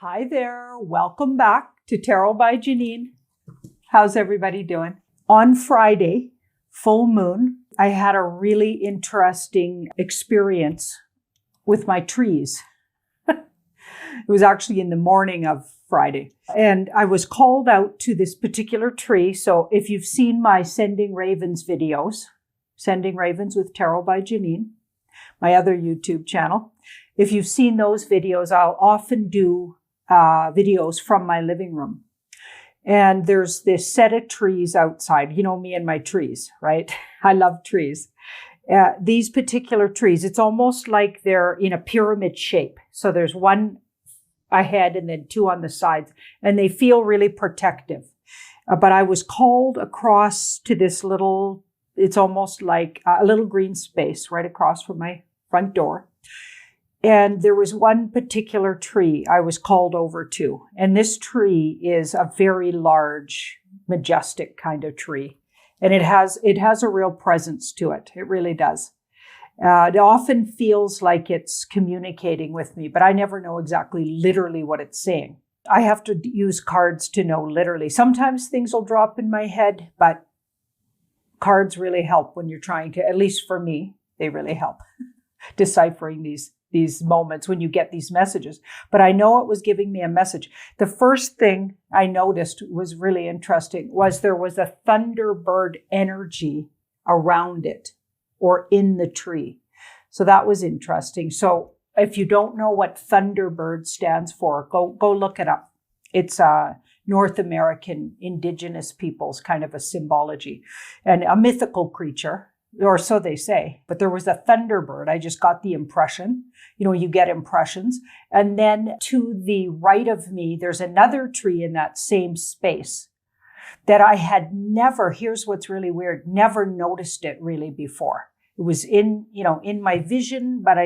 Hi there. Welcome back to Tarot by Janine. How's everybody doing? On Friday, full moon, I had a really interesting experience with my trees. It was actually in the morning of Friday. And I was called out to this particular tree. So if you've seen my Sending Ravens videos, Sending Ravens with Tarot by Janine, my other YouTube channel, if you've seen those videos, I'll often do videos from my living room. And there's this set of trees outside. You know me and my trees, right? I love trees. These particular trees, it's almost like they're in a pyramid shape. So there's one ahead and then two on the sides, and they feel really protective. But I was called across to this little, it's almost like a little green space right across from my front door. And there was one particular tree I was called over to. And this tree is a very large, majestic kind of tree. And it has a real presence to it. It really does. It often feels like it's communicating with me, but I never know exactly literally what it's saying. I have to use cards to know literally. Sometimes things will drop in my head, but cards really help when you're trying to, at least for me, they really help deciphering these moments when you get these messages. But I know it was giving me a message. The first thing I noticed was really interesting was there was a thunderbird energy around it or in the tree. So that was interesting. So if you don't know what thunderbird stands for, go look it up. It's a North American indigenous peoples kind of a symbology and a mythical creature. Or so they say. But there was a thunderbird. I just got the impression. You know, you get impressions. And then to the right of me, there's another tree in that same space that I had never, here's what's really weird, never noticed it really before. It was in my vision, but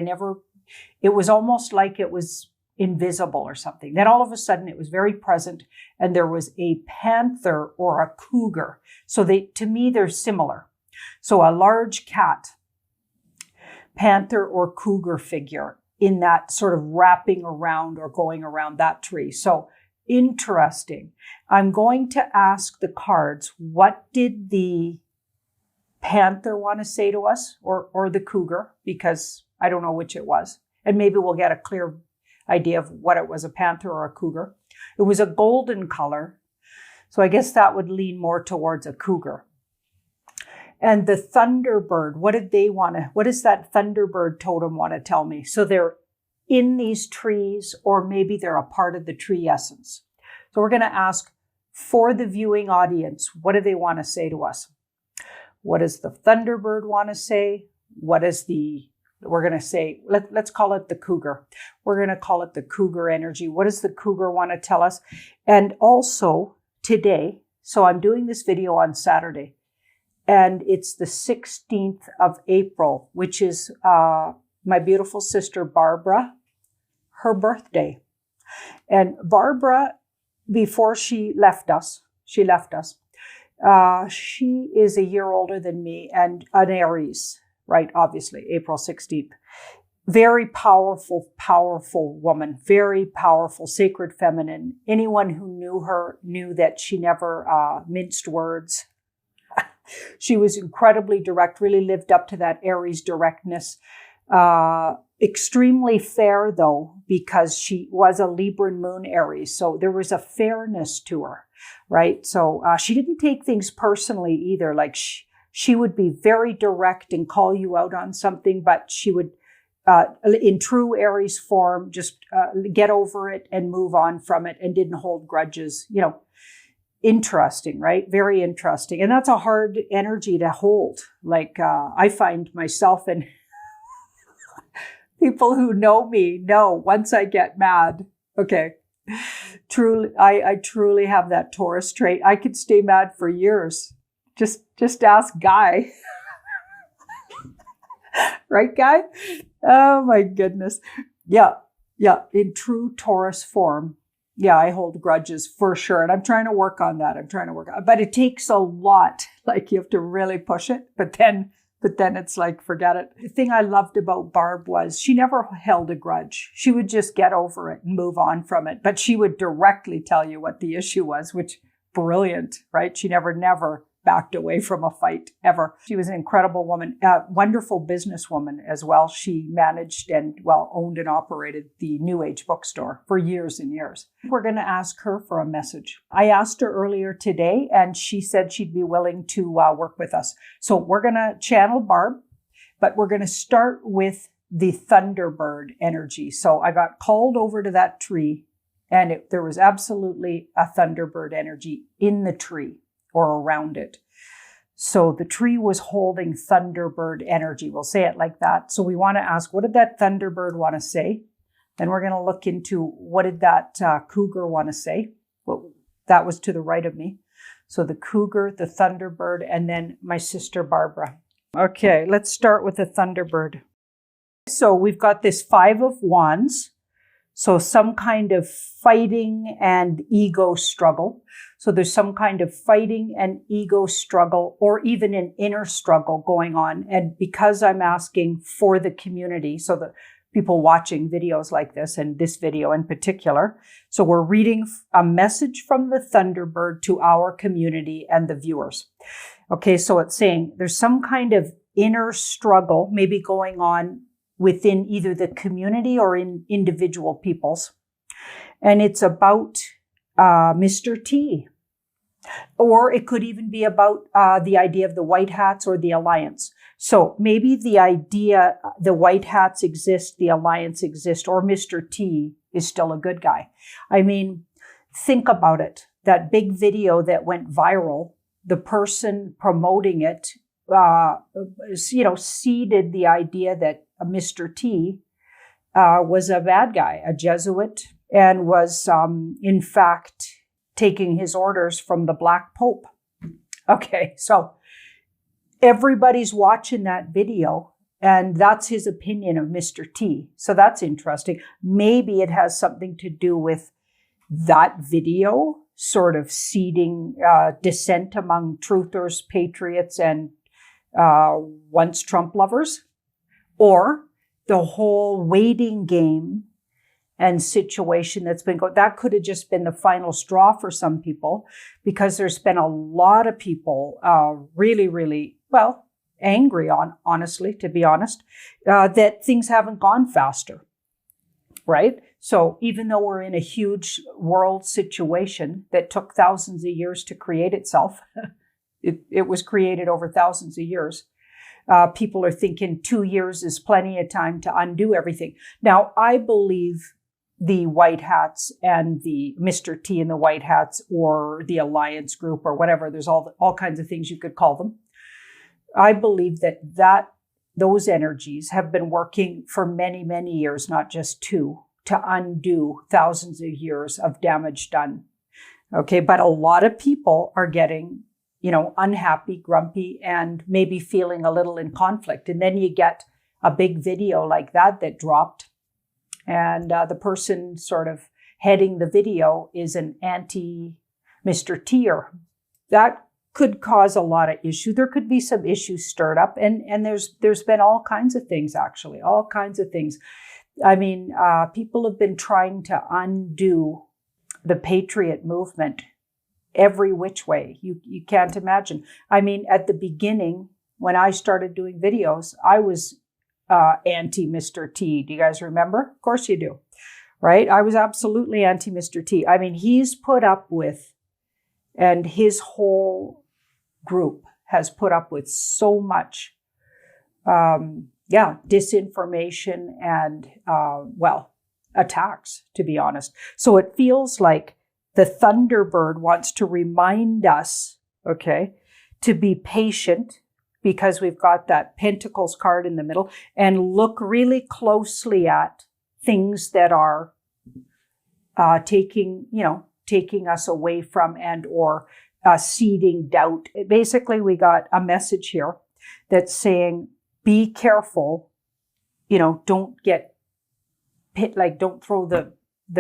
it was almost like it was invisible or something. Then all of a sudden it was very present and there was a panther or a cougar. So to me, they're similar. So a large cat, panther or cougar figure in that sort of wrapping around or going around that tree. So interesting. I'm going to ask the cards, what did the panther want to say to us or the cougar? Because I don't know which it was. And maybe we'll get a clear idea of what it was, a panther or a cougar. It was a golden color. So I guess that would lean more towards a cougar. And the thunderbird, what does that thunderbird totem want to tell me? So they're in these trees, or maybe they're a part of the tree essence. So we're going to ask for the viewing audience, what do they want to say to us? What does the thunderbird want to say? We're going to say, let's call it the cougar. We're going to call it the cougar energy. What does the cougar want to tell us? And also today, so I'm doing this video on Saturday, and it's the 16th of April, which is my beautiful sister Barbara, her birthday. And Barbara, before she left us, she is a year older than me and an Aries, right? Obviously, April 16th. Very powerful, powerful woman, very powerful, sacred feminine. Anyone who knew her knew that she never minced words. She was incredibly direct, really lived up to that Aries directness. Extremely fair, though, because she was a Libra moon Aries. So there was a fairness to her, right? So she didn't take things personally either. Like she would be very direct and call you out on something, but she would, in true Aries form, just get over it and move on from it and didn't hold grudges, Interesting, right? Very interesting. And that's a hard energy to hold. Like I find myself and people who know me know once I get mad, okay, truly, I truly have that Taurus trait. I could stay mad for years. Just ask Guy. Right, Guy? Oh my goodness. Yeah. In true Taurus form. Yeah, I hold grudges for sure. And I'm trying to work on that. But it takes a lot. Like you have to really push it. But then But then it's like, forget it. The thing I loved about Barb was she never held a grudge. She would just get over it and move on from it. But she would directly tell you what the issue was, which brilliant, right? She never backed away from a fight ever. She was an incredible woman, a wonderful businesswoman as well. She managed and, well, owned and operated the New Age bookstore for years and years. We're going to ask her for a message. I asked her earlier today, and she said she'd be willing to work with us. So we're going to channel Barb, but we're going to start with the Thunderbird energy. So I got called over to that tree, and there was absolutely a Thunderbird energy in the tree or around it. So the tree was holding Thunderbird energy. We'll say it like that. So we want to ask, what did that Thunderbird want to say? Then we're going to look into what did that cougar want to say? Well, that was to the right of me. So the cougar, the Thunderbird, and then my sister Barbara. Okay, let's start with the Thunderbird. So we've got this 5 of Wands. So some kind of fighting and ego struggle. So there's some kind of fighting and ego struggle, or even an inner struggle going on. And because I'm asking for the community, so the people watching videos like this, and this video in particular, so we're reading a message from the Thunderbird to our community and the viewers. Okay, so it's saying there's some kind of inner struggle maybe going on within either the community or in individual peoples. And it's about Mr. T. Or it could even be about the idea of the white hats or the alliance. So maybe the idea, the white hats exist, the alliance exists, or Mr. T is still a good guy. I mean, think about it. That big video that went viral, the person promoting it, seeded the idea that Mr. T was a bad guy, a Jesuit, and was, in fact, taking his orders from the Black Pope. Okay, so everybody's watching that video, and that's his opinion of Mr. T. So that's interesting. Maybe it has something to do with that video sort of seeding dissent among truthers, patriots, and once Trump lovers, or the whole waiting game and situation that's been going. That could have just been the final straw for some people, because there's been a lot of people really, really, well, angry honestly, to be honest, that things haven't gone faster, right? So even though we're in a huge world situation that took thousands of years to create itself, it was created over thousands of years. People are thinking 2 years is plenty of time to undo everything. Now, I believe the white hats and the Mr. T and the white hats, or the alliance group, or whatever, there's all kinds of things you could call them. I believe that those energies have been working for many, many years, not just 2, to undo thousands of years of damage done. Okay, but a lot of people are getting, unhappy, grumpy, and maybe feeling a little in conflict. And then you get a big video like that dropped, and the person sort of heading the video is an anti-Mr. T-er. That could cause a lot of issue. There could be some issues stirred up, and there's been all kinds of things, actually, all kinds of things. I mean, people have been trying to undo the patriot movement every which way. You can't imagine. I mean, at the beginning, when I started doing videos, I was anti-Mr. T. Do you guys remember? Of course you do, right? I was absolutely anti-Mr. T. I mean, he's put up with, and his whole group has put up with so much, disinformation and, attacks, to be honest. So it feels like the Thunderbird wants to remind us, okay, to be patient, because we've got that Pentacles card in the middle, and look really closely at things that are taking us away from and or seeding doubt. Basically, we got a message here that's saying, be careful, don't get don't throw the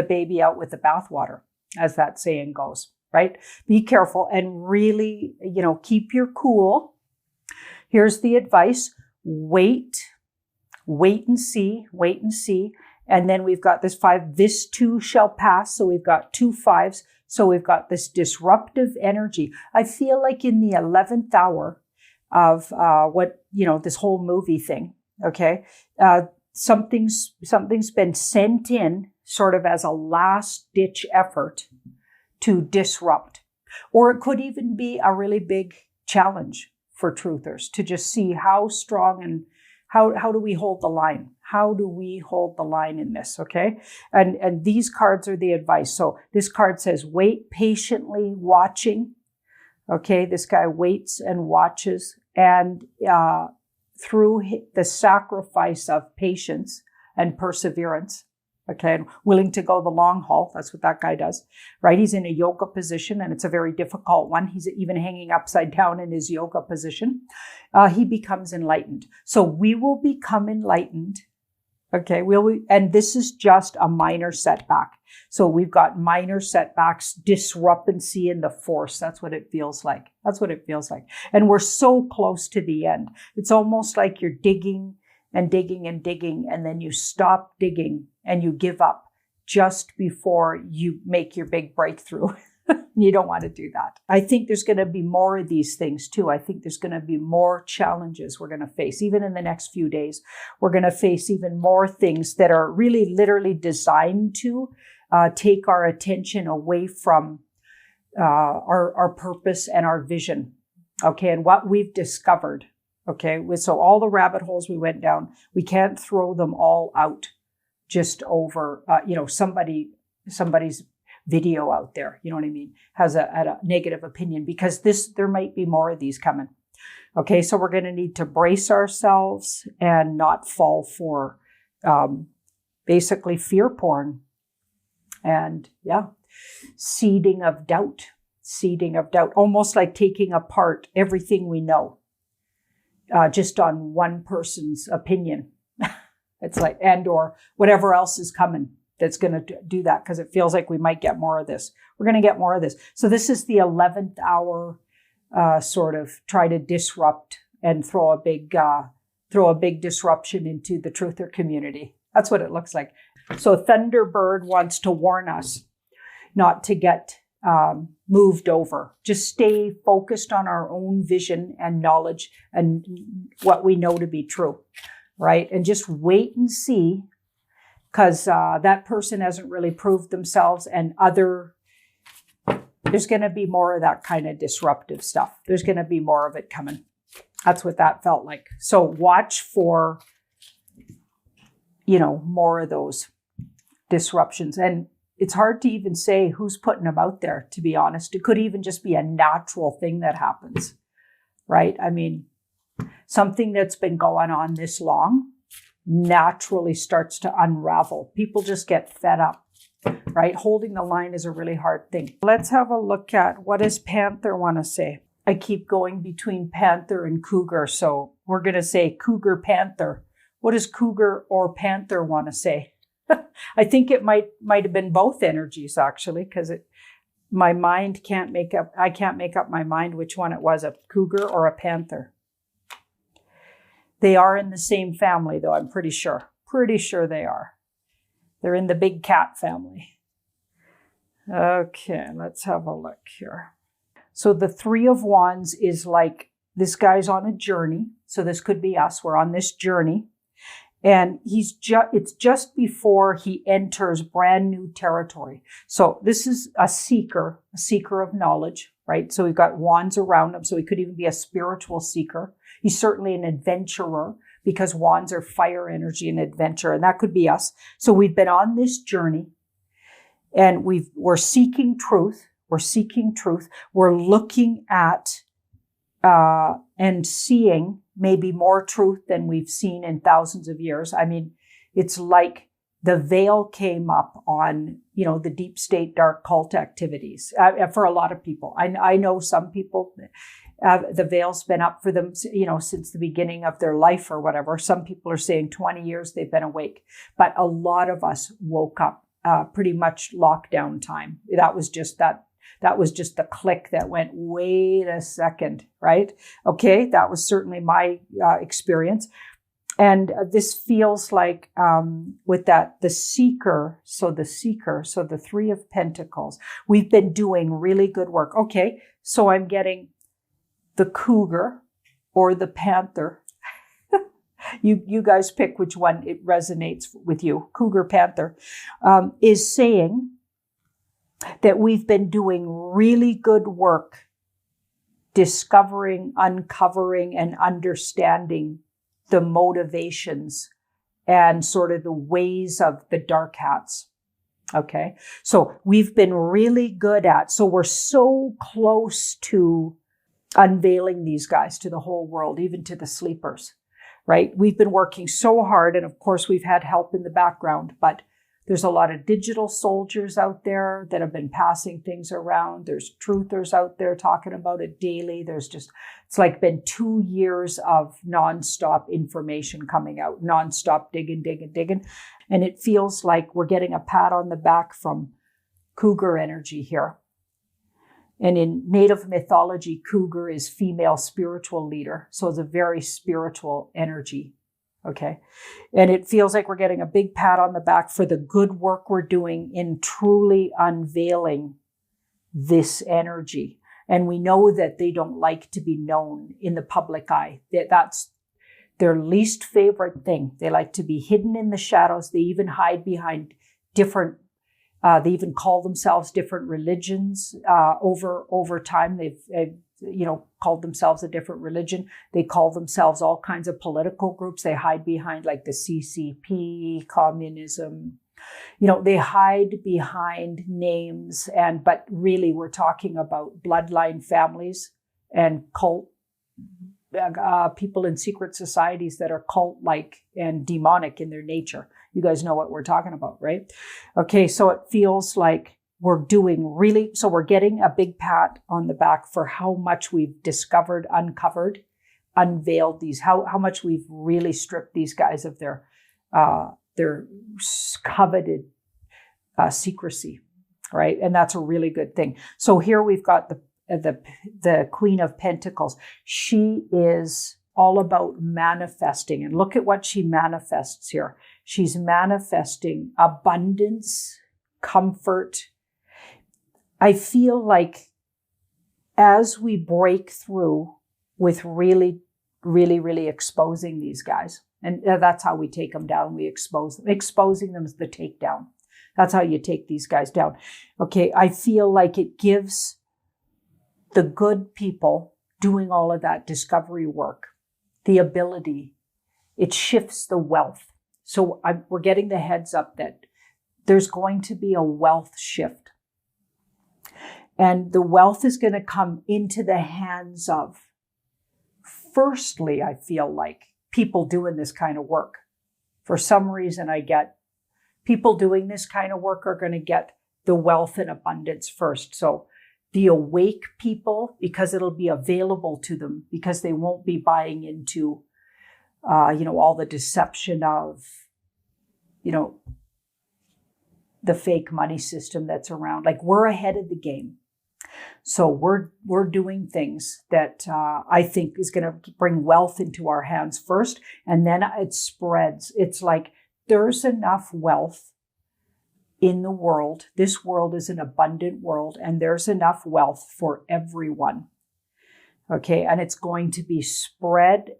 baby out with the bathwater, as that saying goes, right? Be careful and really, keep your cool. Here's the advice. Wait and see, wait and see. And then we've got this 5, this too shall pass. So we've got 2 5s. So we've got this disruptive energy. I feel like in the 11th hour of this whole movie thing, okay, something's been sent in sort of as a last ditch effort to disrupt. Or it could even be a really big challenge for truthers to just see how strong and how do we hold the line? How do we hold the line in this? Okay. And these cards are the advice. So this card says, wait patiently, watching. Okay. This guy waits and watches, and through the sacrifice of patience and perseverance, okay, and willing to go the long haul. That's what that guy does, right? He's in a yoga position, and it's a very difficult one. He's even hanging upside down in his yoga position. He becomes enlightened. So we will become enlightened. Okay, and this is just a minor setback. So we've got minor setbacks, disruptancy in the force. That's what it feels like. That's what it feels like. And we're so close to the end. It's almost like you're digging and digging and digging, and then you stop digging and you give up just before you make your big breakthrough. You don't want to do that. I think there's going to be more of these things too. I think there's going to be more challenges we're going to face. Even in the next few days, we're going to face even more things that are really literally designed to take our attention away from our purpose and our vision. Okay, and what we've discovered. Okay, so all the rabbit holes we went down, we can't throw them all out just over, somebody's video out there, you know what I mean, has a negative opinion, because there might be more of these coming. Okay, so we're going to need to brace ourselves and not fall for basically fear porn and seeding of doubt, almost like taking apart everything we know just on one person's opinion. It's like, and or whatever else is coming that's going to do that, because it feels like we might get more of this. We're going to get more of this. So this is the 11th hour sort of try to disrupt and throw a big disruption into the truther community. That's what it looks like. So Thunderbird wants to warn us not to get moved over. Just stay focused on our own vision and knowledge and what we know to be true, right? And just wait and see, because that person hasn't really proved themselves, and there's going to be more of that kind of disruptive stuff. There's going to be more of it coming. That's what that felt like. So watch for, more of those disruptions. And it's hard to even say who's putting them out there, to be honest. It could even just be a natural thing that happens, right? I mean, something that's been going on this long naturally starts to unravel. People just get fed up, right? Holding the line is a really hard thing. Let's have a look at what does Panther want to say. I keep going between Panther and Cougar, so we're going to say Cougar Panther. What does Cougar or Panther want to say? I think it might have been both energies, actually, because my mind can't make up my mind which one it was, a cougar or a panther. They are in the same family, though, I'm pretty sure. Pretty sure they are. They're in the big cat family. Okay, let's have a look here. So the Three of Wands is like, this guy's on a journey. So this could be us. We're on this journey. And it's just before he enters brand new territory. So this is a seeker of knowledge, right? So we've got wands around him. So he could even be a spiritual seeker. He's certainly an adventurer, because wands are fire energy and adventure. And that could be us. So we've been on this journey, and we're seeking truth. We're seeking truth. We're looking at and seeing maybe more truth than we've seen in thousands of years. I mean, it's like the veil came up on, the deep state dark cult activities for a lot of people. I know some people, the veil's been up for them, since the beginning of their life or whatever. Some people are saying 20 years they've been awake, but a lot of us woke up pretty much lockdown time. That was just that That was just the click that went, wait a second, right? Okay, that was certainly my experience. And this feels like with that, the seeker, so the Three of Pentacles, we've been doing really good work. Okay, so I'm getting the cougar or the panther. You guys pick which one it resonates with you. Cougar, panther, is saying that we've been doing really good work discovering, uncovering, and understanding the motivations and sort of the ways of the dark hats. Okay. So we've been really good at, so we're so close to unveiling these guys to the whole world, even to the sleepers, right? We've been working so hard. And of course, we've had help in the background, but there's a lot of digital soldiers out there that have been passing things around. There's truthers out there talking about it daily. It's like been 2 years of nonstop information coming out, nonstop digging. And it feels like we're getting a pat on the back from cougar energy here. And in Native mythology, cougar is female spiritual leader. So it's a very spiritual energy. Okay. And it feels like we're getting a big pat on the back for the good work we're doing in truly unveiling this energy. And we know that they don't like to be known in the public eye. That's their least favorite thing. They like to be hidden in the shadows. They even hide behind different, they even call themselves different religions over time. They've called themselves a different religion. They call themselves all kinds of political groups. They hide behind like the CCP, communism. They hide behind names, but really we're talking about bloodline families and cult people in secret societies that are cult-like and demonic in their nature. You guys know what we're talking about, right? Okay, so it feels like we're getting a big pat on the back for how much we've discovered, uncovered, unveiled these, how much we've really stripped these guys of their coveted secrecy, right? And that's a really good thing. So here we've got the Queen of Pentacles. She is all about manifesting, and look at what she manifests here. She's manifesting abundance, comfort. I feel like as we break through with really, really, really exposing these guys, and that's how we take them down. We expose them. Exposing them is the takedown. That's how you take these guys down. Okay, I feel like it gives the good people doing all of that discovery work the ability. It shifts the wealth. So we're getting the heads up that there's going to be a wealth shift. And the wealth is going to come into the hands of, firstly, I feel like people doing this kind of work. For some reason, I get people doing this kind of work are going to get the wealth and abundance first. So the awake people, because it'll be available to them, because they won't be buying into, all the deception of, the fake money system that's around. Like, we're ahead of the game. So we're doing things that I think is going to bring wealth into our hands first, and then it spreads. It's like there's enough wealth in the world. This world is an abundant world, and there's enough wealth for everyone. Okay, and it's going to be spread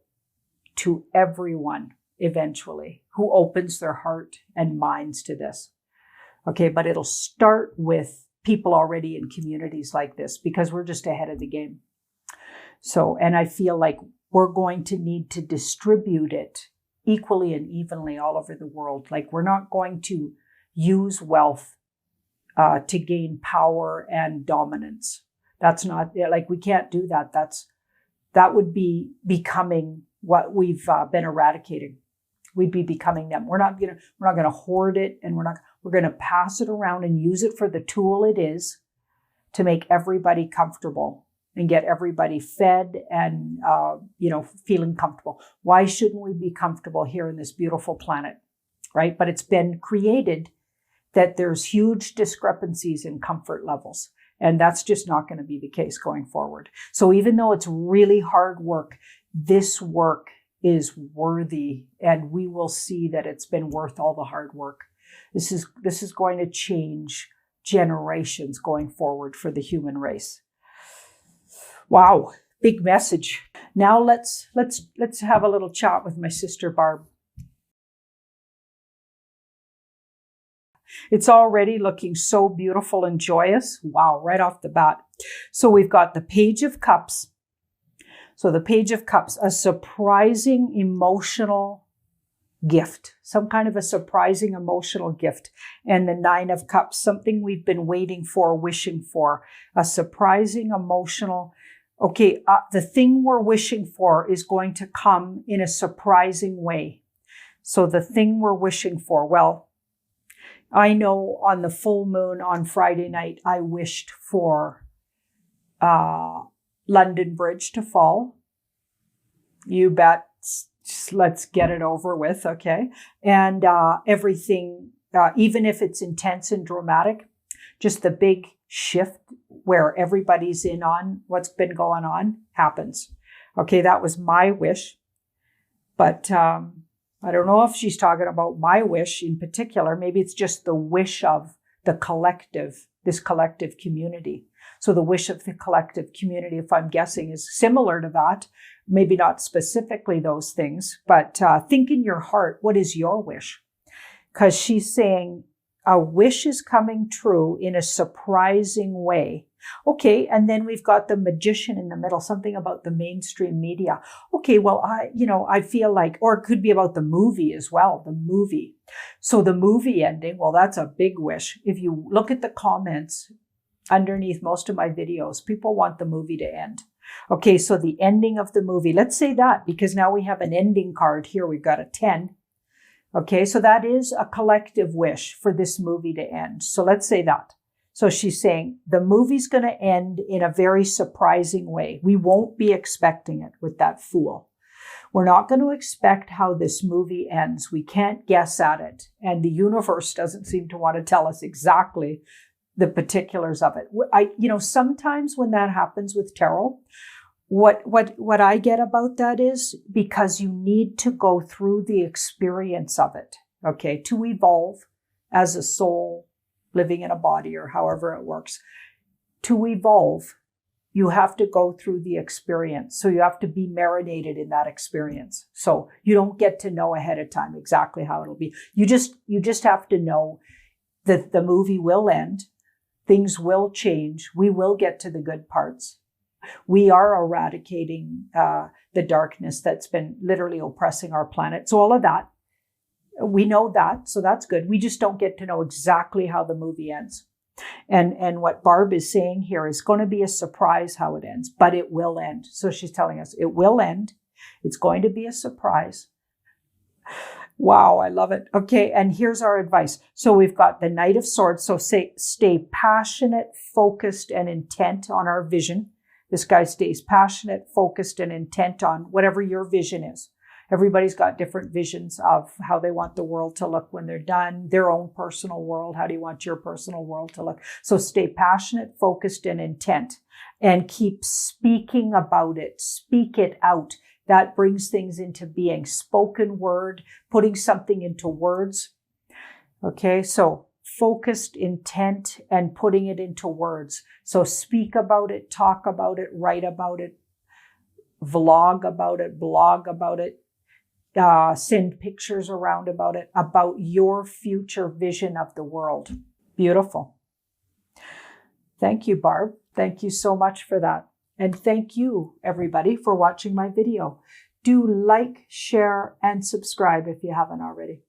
to everyone eventually who opens their heart and minds to this. Okay, but it'll start with people already in communities like this, because we're just ahead of the game. So, and I feel like we're going to need to distribute it equally and evenly all over the world. Like, we're not going to use wealth to gain power and dominance. That's not, like, we can't do that. That would be becoming what we've been eradicating. We'd be becoming them. We're not gonna hoard it, and we're gonna pass it around and use it for the tool it is to make everybody comfortable and get everybody fed and feeling comfortable. Why shouldn't we be comfortable here in this beautiful planet, right? But it's been created that there's huge discrepancies in comfort levels. And that's just not going to be the case going forward. So even though it's really hard work, this work is worthy, and we will see that it's been worth all the hard work. This is going to change generations going forward for the human race. Wow, big message. Now let's have a little chat with my sister Barb. It's already looking so beautiful and joyous. Wow, right off the bat. So we've got the Page of Cups. So the Page of Cups, a surprising emotional gift, some kind of a surprising emotional gift. And the Nine of Cups, something we've been waiting for, wishing for, a surprising emotional. Okay, the thing we're wishing for is going to come in a surprising way. So the thing we're wishing for, well, I know on the full moon on Friday night, I wished for London Bridge to fall. You bet. Let's get it over with, okay? And everything, even if it's intense and dramatic, just the big shift where everybody's in on what's been going on happens. Okay, that was my wish. But I don't know if she's talking about my wish in particular. Maybe it's just the wish of the collective, this collective community. So the wish of the collective community, if I'm guessing, is similar to that. Maybe not specifically those things, but think in your heart, what is your wish? Because she's saying a wish is coming true in a surprising way. Okay, and then we've got the Magician in the middle, something about the mainstream media. Okay, well, I feel like, or it could be about the movie as well, the movie. So the movie ending, well, that's a big wish. If you look at the comments underneath most of my videos, people want the movie to end. Okay, so the ending of the movie, let's say that, because now we have an ending card here. We've got a 10. Okay, so that is a collective wish for this movie to end. So let's say that. So she's saying the movie's going to end in a very surprising way. We won't be expecting it with that Fool. We're not going to expect how this movie ends. We can't guess at it. And the universe doesn't seem to want to tell us exactly the particulars of it. Sometimes when that happens with tarot, what I get about that is because you need to go through the experience of it, okay, to evolve as a soul living in a body or however it works. To evolve, you have to go through the experience. So you have to be marinated in that experience. So you don't get to know ahead of time exactly how it'll be. You just have to know that the movie will end. Things will change. We will get to the good parts. We are eradicating the darkness that's been literally oppressing our planet. So all of that, we know that. So that's good. We just don't get to know exactly how the movie ends. And what Barb is saying here is going to be a surprise how it ends, but it will end. So she's telling us it will end. It's going to be a surprise. Wow, I love it. Okay, and here's our advice. So we've got the Knight of Swords. So stay passionate, focused, and intent on our vision. This guy stays passionate, focused, and intent on whatever your vision is. Everybody's got different visions of how they want the world to look when they're done, their own personal world. How do you want your personal world to look? So stay passionate, focused, and intent, and keep speaking about it. Speak it out. That brings things into being. Spoken word, putting something into words. Okay, so focused, intent, and putting it into words. So speak about it, talk about it, write about it, vlog about it, blog about it, send pictures around about it, about your future vision of the world. Beautiful. Thank you, Barb. Thank you so much for that. And thank you, everybody, for watching my video. Do like, share, and subscribe if you haven't already.